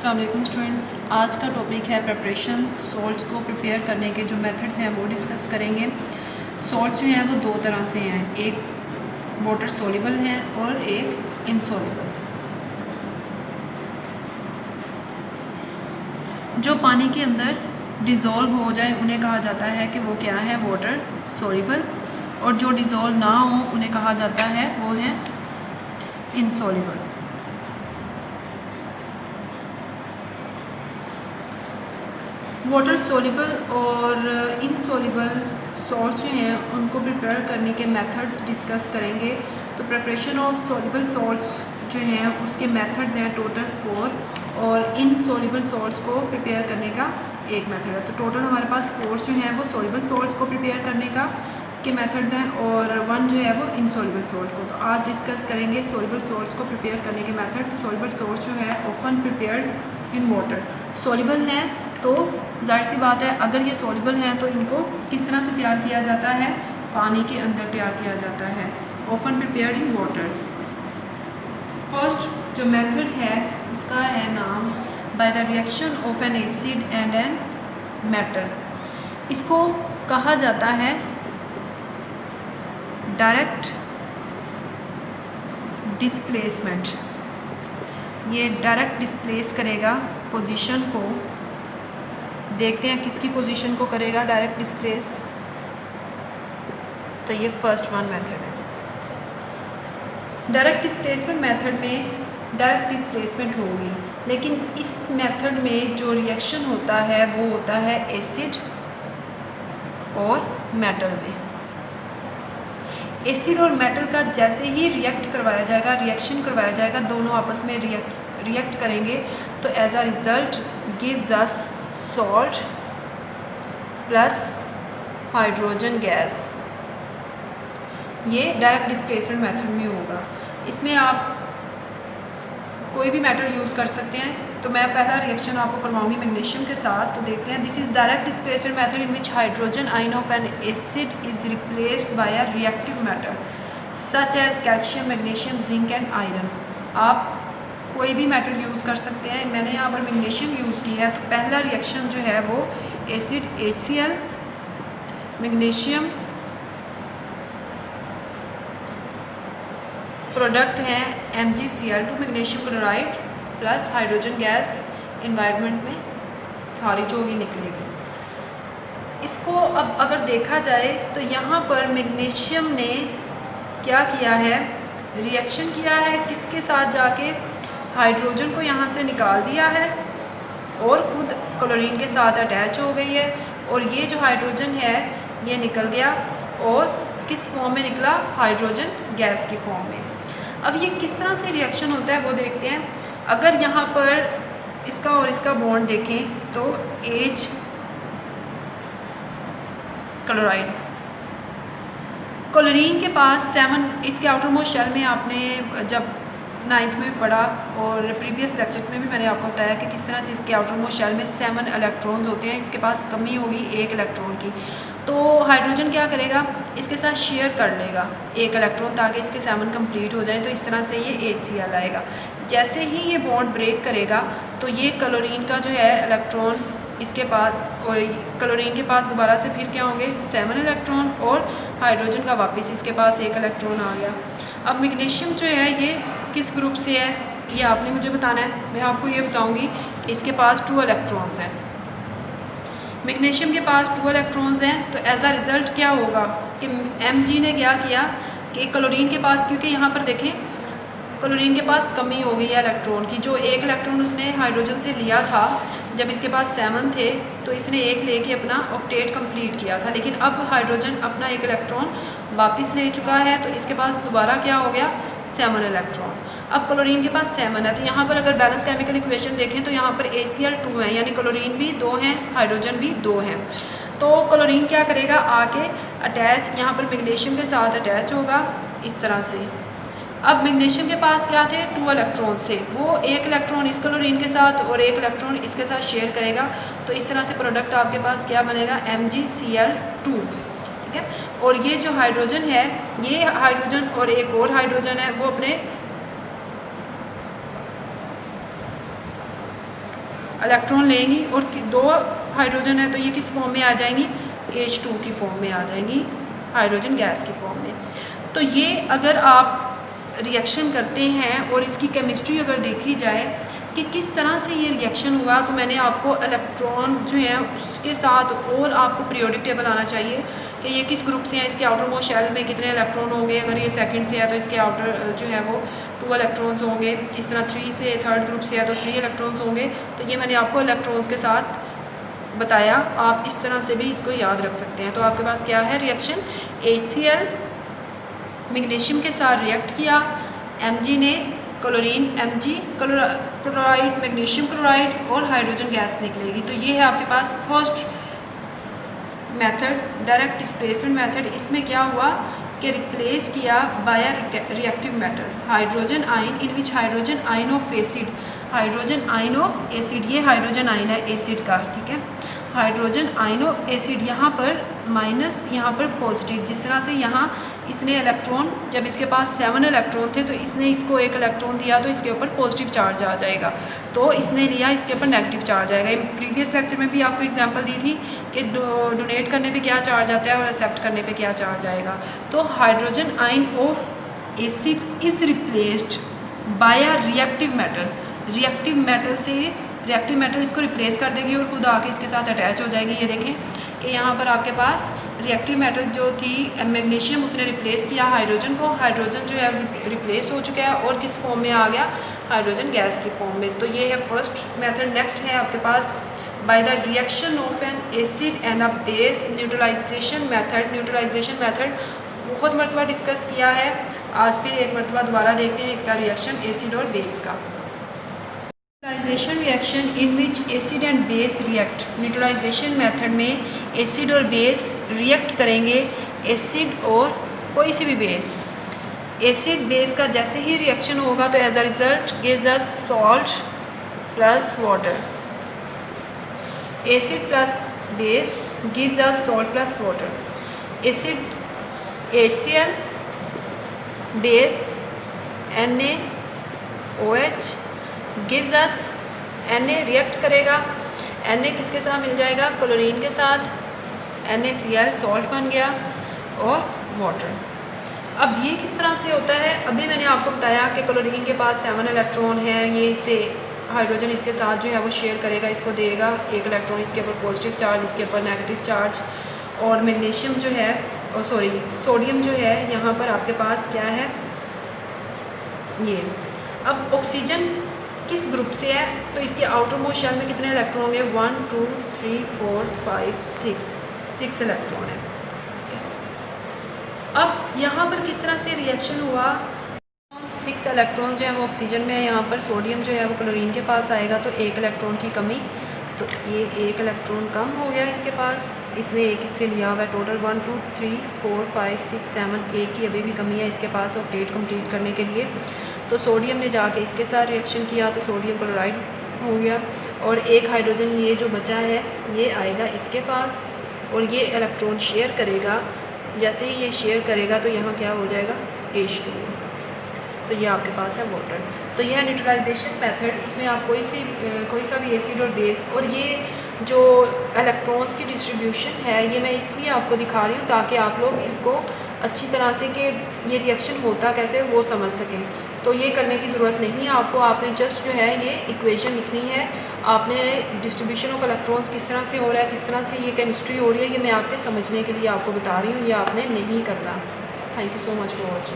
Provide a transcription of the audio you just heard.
अस्सलाम वालेकुम स्टूडेंट्स, आज का टॉपिक है प्रिपरेशन। सॉल्ट्स को प्रिपेयर करने के जो मेथड्स हैं वो डिस्कस करेंगे। सॉल्ट्स जो हैं वो दो तरह से हैं, एक वाटर सोल्यूबल हैं और एक इनसोल्यूबल। जो पानी के अंदर डिज़ोल्व हो जाए उन्हें कहा जाता है कि वो क्या है, वाटर सोल्यूबल, और जो डिज़ोल्व ना हो उन्हें कहा जाता है वो है इनसोल्यूबल। वाटर सोल्यूबल और इनसोल्यूबल सॉल्ट्स जो हैं उनको प्रिपेयर करने के मेथड्स डिस्कस करेंगे। तो प्रिपरेशन ऑफ सोल्यूबल सॉल्ट्स जो हैं उसके मेथड्स हैं टोटल 4, और इनसोल्यूबल सॉल्ट्स को प्रिपेयर करने का एक मेथड है। तो टोटल हमारे पास 4 जो हैं वो सोल्यूबल सॉल्ट्स को प्रिपेयर करने का के मेथड्स हैं और 1 जो है वो इनसोल्यूबल सॉल्ट को। तो आज डिस्कस करेंगे सोल्यूबल सॉल्ट्स को प्रिपेयर करने के मेथड। तो सोल्यूबल सॉल्ट्स जो है often prepared in water, soluble हैं तो जाहिर सी बात है अगर ये सोल्यूबल हैं तो इनको किस तरह से तैयार किया जाता है, पानी के अंदर तैयार किया जाता है, often prepared in water. First जो मेथड है उसका है नाम by the reaction of an acid and an metal. इसको कहा जाता है डायरेक्ट डिस्प्लेसमेंट। ये डायरेक्ट डिस्प्लेस करेगा पोजीशन को। देखते हैं किसकी पोजीशन को करेगा डायरेक्ट डिस्प्लेस। तो ये फर्स्ट वन मेथड है। डायरेक्ट डिस्प्लेसमेंट मेथड में डायरेक्ट डिस्प्लेसमेंट होगी, लेकिन इस मेथड में जो रिएक्शन होता है वो होता है एसिड और मेटल में। एसिड और मेटल का जैसे ही रिएक्ट करवाया जाएगा, रिएक्शन करवाया जाएगा, दोनों आपस में रिएक्ट करेंगे तो as a result gives us salt plus hydrogen gas. ये डायरेक्ट डिस्प्लेसमेंट मेथड में होगा। इसमें आप कोई भी मेटल यूज़ कर सकते हैं। तो मैं पहला रिएक्शन आपको करवाऊंगी मैग्नीशियम के साथ। तो देखते हैं, this is direct displacement method in which hydrogen ion of an acid is replaced by a reactive metal such as calcium, magnesium, zinc and iron. आप कोई भी मेटल यूज़ कर सकते हैं। मैंने यहाँ पर मैग्नीशियम यूज़ किया है। तो पहला रिएक्शन जो है वो एसिड HCl, मैग्नीशियम, प्रोडक्ट है MgCl2 magnesium chloride plus hydrogen gas environment में खारिज होगी, निकलेगी। इसको अब अगर देखा जाए तो यहाँ पर मैग्नीशियम ने क्या किया है, रिएक्शन किया है किसके साथ, जाके हाइड्रोजन को यहाँ से निकाल दिया है और खुद क्लोरीन के साथ अटैच हो गई है। और ये जो हाइड्रोजन है ये निकल गया और किस फॉर्म में निकला, हाइड्रोजन गैस की फॉर्म में। अब ये किस तरह से रिएक्शन होता है वो देखते हैं। अगर यहाँ पर इसका और इसका बॉन्ड देखें तो H क्लोराइड, क्लोरीन के पास 7, इसके आउटर मोस्ट शेल में आपने जब 9th में पढ़ा और प्रीवियस लेक्चर्स में भी मैंने आपको बताया कि किस तरह से इसके आउटर मोस्ट शेल में 7 इलेक्ट्रॉन्स होते हैं। इसके पास कमी होगी 1 इलेक्ट्रॉन की। तो हाइड्रोजन क्या करेगा, इसके साथ शेयर कर लेगा 1 इलेक्ट्रॉन ताकि इसके 7 कंप्लीट हो जाए। तो इस तरह से ये HCl आएगा। जैसे ही ये बॉन्ड ब्रेक करेगा तो ये क्लोरीन का जो है इलेक्ट्रॉन इसके पास, और क्लोरीन के पास दोबारा से फिर क्या होंगे 7 इलेक्ट्रॉन, और हाइड्रोजन का वापस इसके पास 1 इलेक्ट्रॉन आ गया। अब मैग्नीशियम जो है ये किस ग्रुप से है ये आपने मुझे बताना है। मैं आपको ये बताऊंगी कि इसके पास 2 इलेक्ट्रॉन्स हैं। मैग्नीशियम के पास 2 इलेक्ट्रॉन्स हैं। तो एज अ रिज़ल्ट क्या होगा कि Mg ने क्या किया कि क्लोरीन के पास, क्योंकि यहाँ पर देखें क्लोरीन के पास कमी हो गई है इलेक्ट्रॉन की। जो 1 इलेक्ट्रॉन उसने हाइड्रोजन से लिया था जब इसके पास 7 थे तो इसने 1 लेके अपना ऑक्टेट कंप्लीट किया था, लेकिन अब हाइड्रोजन अपना 1 इलेक्ट्रॉन वापस ले चुका है तो इसके पास दोबारा क्या हो गया 7 इलेक्ट्रॉन। अब क्लोरीन के पास 7 है। तो यहाँ पर अगर बैलेंस केमिकल इक्वेशन देखें तो यहाँ पर ACl2 है, यानी क्लोरीन भी 2 हैं, हाइड्रोजन भी 2 हैं। तो क्लोरीन क्या करेगा, आके अटैच यहाँ पर मैग्नीशियम के साथ अटैच होगा इस तरह से। अब मैग्नीशियम के पास क्या थे, 2 इलेक्ट्रॉन थे। वो 1 इलेक्ट्रॉन इस क्लोरीन के साथ और 1 इलेक्ट्रॉन इसके साथ शेयर करेगा। तो इस तरह से प्रोडक्ट आपके पास क्या बनेगा, MgCl2। ठीक है। और ये जो हाइड्रोजन है, ये हाइड्रोजन और एक और हाइड्रोजन है, वो अपने इलेक्ट्रॉन लेंगी और 2 हाइड्रोजन है तो ये किस फॉर्म में आ जाएंगी, H2 की फॉर्म में आ जाएंगी, हाइड्रोजन गैस की फॉर्म में। तो ये अगर आप रिएक्शन करते हैं और इसकी केमिस्ट्री अगर देखी जाए कि किस तरह से ये रिएक्शन हुआ, तो मैंने आपको इलेक्ट्रॉन जो है उसके साथ और आपको पीरियोडिक टेबल आना चाहिए कि ये किस ग्रुप से हैं, इसके आउटर मोस्ट शेल में कितने इलेक्ट्रॉन होंगे, अगर ये सेकंड से है तो इसके आउटर जो है वो 2 इलेक्ट्रॉन्स होंगे, इस तरह 3 से थर्ड ग्रुप से है तो 3 इलेक्ट्रॉन्स होंगे। तो ये मैंने आपको इलेक्ट्रॉन्स के साथ बताया, आप इस तरह से भी इसको याद रख सकते हैं। तो आपके पास क्या है रिएक्शन, HCl मैग्नीशियम के साथ रिएक्ट किया, Mg ने chlorine, Mg chloride, magnesium chloride और हाइड्रोजन गैस निकलेगी। तो ये है आपके पास first method, direct displacement method. इसमें क्या हुआ कि रिप्लेस किया by reactive metal, hydrogen ion in which hydrogen ion of acid, hydrogen ion of acid, ये हाइड्रोजन आयन है एसिड का, ठीक है, हाइड्रोजन आयन ऑफ एसिड, यहाँ पर माइनस यहाँ पर पॉजिटिव। जिस तरह से यहाँ इसने इलेक्ट्रॉन, जब इसके पास 7 इलेक्ट्रॉन थे तो इसने इसको 1 इलेक्ट्रॉन दिया तो इसके ऊपर पॉजिटिव चार्ज आ जाएगा, तो इसने लिया इसके ऊपर नेगेटिव चार्ज आएगा। प्रीवियस लेक्चर में भी आपको एग्जांपल दी थी कि डोनेट करने पे क्या चार्ज आता है और एक्सेप्ट करने पे क्या चार्ज आएगा। तो hydrogen ion of acid is replaced by a reactive metal, reactive metal से रिएक्टिव मेटल इसको रिप्लेस कर देगी और खुद आके इसके साथ अटैच हो जाएगी। ये देखें कि यहाँ पर आपके पास रिएक्टिव मेटल जो थी मैग्नीशियम, उसने रिप्लेस किया हाइड्रोजन को, हाइड्रोजन जो है रिप्लेस हो चुका है और किस फॉर्म में आ गया, हाइड्रोजन गैस की फॉर्म में। तो ये है फर्स्ट मेथड। नेक्स्ट है आपके पास by the reaction of an acid and a base, neutralization method. Neutralization method बहुत मरतबा डिस्कस किया है, आज फिर एक मरतबा दोबारा देखते हैं इसका रिएक्शन एसिड और बेस का। Neutralization reaction in which acid and base react, neutralization method में एसिड और बेस रिएक्ट करेंगे, एसिड और कोई सी भी बेस, एसिड बेस का जैसे ही रिएक्शन होगा तो as a result gives us salt plus water, acid plus base gives us salt plus water, acid HCl, base NaOH gives us Na, react करेगा, Na किसके साथ मिल जाएगा, क्लोरीन के साथ, NaCl सॉल्ट बन गया और वाटर। अब ये किस तरह से होता है, अभी मैंने आपको बताया कि क्लोरीन के पास 7 इलेक्ट्रॉन है, ये इसे हाइड्रोजन इसके साथ जो है वो शेयर करेगा, इसको देगा 1 इलेक्ट्रॉन, इसके ऊपर पॉजिटिव चार्ज, इसके ऊपर नेगेटिव चार्ज। और मैग्नीशियम जो है सोडियम जो है यहाँ पर आपके पास क्या है, ये। अब ऑक्सीजन किस ग्रुप से है, तो इसके आउटर मोस्ट शेल में कितने इलेक्ट्रॉन होंगे, 1 2 3 4 5 6 इलेक्ट्रॉन है। अब यहाँ पर किस तरह से रिएक्शन हुआ, 6 इलेक्ट्रॉन जो है वो ऑक्सीजन में है, यहाँ पर सोडियम जो है वो क्लोरीन के पास आएगा तो 1 इलेक्ट्रॉन की कमी, तो ये 1 इलेक्ट्रॉन कम हो गया इसके पास, इसने एक इससे लिया हुआ है, टोटल 1 2 3 4 5 6 7, एक की अभी भी कमी है इसके पास ऑक्टेट कंप्लीट करने के लिए। तो सोडियम ने जाके इसके साथ रिएक्शन किया तो सोडियम क्लोराइड हो गया, और 1 हाइड्रोजन ये जो बचा है ये आएगा इसके पास और ये इलेक्ट्रॉन शेयर करेगा, जैसे ही ये शेयर करेगा तो यहाँ क्या हो जाएगा, H2, तो ये आपके पास है वाटर। तो यह है न्यूट्रलाइजेशन मेथड, इसमें आप कोई सा भी एसिड और बेस, और ये जो इलेक्ट्रॉन्स की डिस्ट्रीब्यूशन है ये मैं इसलिए आपको दिखा रही हूँ ताकि आप लोग इसको अच्छी तरह से कि ये रिएक्शन होता कैसे वो समझ सकें। तो ये करने की ज़रूरत नहीं है आपको, आपने जस्ट जो है ये इक्वेशन लिखनी है, आपने डिस्ट्रीब्यूशन ऑफ इलेक्ट्रॉन्स किस तरह से हो रहा है, किस तरह से ये केमिस्ट्री हो रही है, ये मैं आपके समझने के लिए आपको बता रही हूँ, ये आपने नहीं करना। Thank you so much for watching.